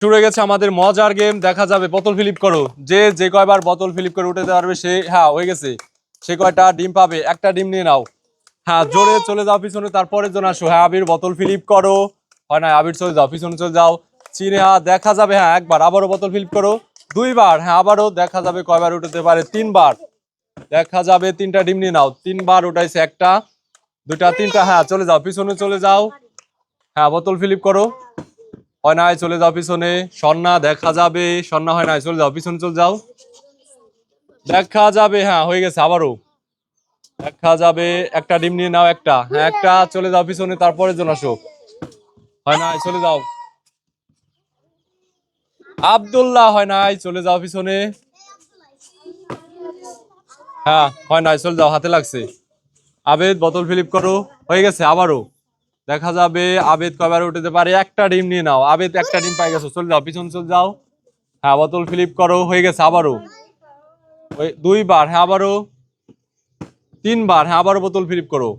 শুরু হয়ে গেছে আমাদের মজার গেম। দেখা যাবে বোতল ফিলিপ করো, যে কয়বার বোতল ফিলিপ করে উঠতে পারবে সে, হ্যাঁ হয়ে গেছে, সে কয়টা ডিম পাবে। একটা ডিম নিয়ে নাও। হ্যাঁ জোরে চলে যাও পিছনে, তারপরের জন আসো। হ্যাঁ আবির বোতল ফিলিপ করো। হয় না, আবির চলে যাও, পিছনে চলে যাও। চিনে দেখা যাবে, হ্যাঁ একবার, আবারও বোতল ফিলিপ করো। দুইবার, হ্যাঁ আবারও দেখা যাবে কয়বার উঠতে পারে। তিনবার দেখা যাবে, তিনটা ডিম নিয়ে নাও। তিনবার উঠাইছে, একটা দুইটা তিনটা, হ্যাঁ চলে যাও পিছনে চলে যাও। হ্যাঁ বোতল ফিলিপ করো। হয় নাই, চলে যাও পিছনে। স্বর্ণা দেখা যাবে, স্বর্ণা হয় নাই, চলে যাও পিছনে চলে যাও। দেখা যাবে, হ্যাঁ হয়ে গেছে, আবারও দেখা যাবে। একটা ডিম নিয়ে নাও, একটা, হ্যাঁ একটা, চলে যাও পিছনে, তারপরে জন আসো। হয় নাই, চলে যাও। আব্দুল্লাহ হয় নাই, চলে যাও পিছনে। হ্যাঁ হয় নাই, চলে যাও, হাতে লাগছে। আবেদ বোতল ফিলিপ করো। হয়ে গেছে, আবারও দেখা যাবে আবেদ কয়বার উঠতে পারে। একটা ডিম নিয়ে নাও, আবেদ একটা ডিম পাই গেছো, চলে যাও পিছনে চলে যাও। হ্যাঁ বোতল ফিলিপ করো। হয়ে গেছে, আবারও দুইবার, হ্যাঁ আবারও তিনবার, হ্যাঁ আবারও বোতল ফিলিপ করো।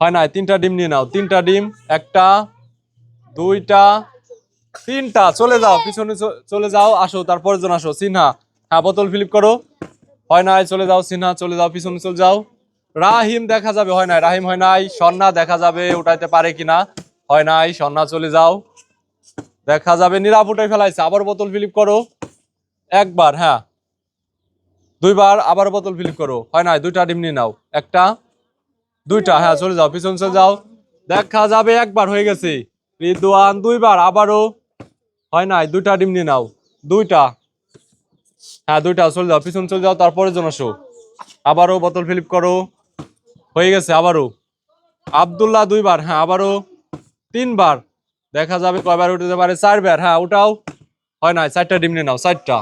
হয় নাই, তিনটা ডিম নিয়ে নাও। তিনটা ডিম, একটা দুইটা তিনটা, চলে যাও পিছনে চলে যাও, আসো তারপরের জন আসো। সিনহা, হ্যাঁ বোতল ফিলিপ করো। হয় নাই, চলে যাও সিনহা, চলে যাও পিছনে চলে যাও। রাহিম দেখা যাবে, হয় নাই, রাহিম হয় নাই। স্বর্ণা দেখা যাবে উঠাইতে পারে কিনা। হয় নাই, স্বর্ণা চলে যাও। দেখা যাবে নিরাপ উঠাই ফেলাইছে, আবার বোতল ফিলিপ করো। একবার, হ্যাঁ দুইবার, আবার বোতল ফিলিপ করো। হয় নাই, দুইটা ডিম নিয়ে নাও। একটা দুইটা, হ্যাঁ চলে যাও পিছনে চলে যাও। দেখা যাবে একবার, হয়ে গেছে। রিদওয়ান দুইবার, আবারও হয় নাই, দুইটা ডিম নিয়ে নাও। দুইটা, হ্যাঁ দুইটা, চলে যাও পিছনে চলে যাও, তারপরে জন আসো। আবারও বোতল ফিলিপ করো। হয়ে গেছে, আবারও আব্দুল্লাহ দুইবার, হ্যাঁ আবারও তিনবার। দেখা যাবে কয়বার উঠতে পারে। চারবার, হ্যাঁ উঠাও। হয় নাই, চারটা ডিম নিয়ে নাও। চারটা,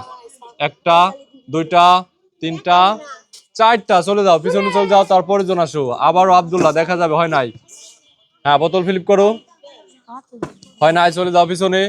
একটা দুইটা তিনটা চারটা, চলে যাও পিছনে চলে যাও, তারপরে জন আসো। আবারও আব্দুল্লাহ দেখা যাবে, হয় নাই। হ্যাঁ বোতল ফিলিপ করো। হয় নাই, চলে যাও পিছনে।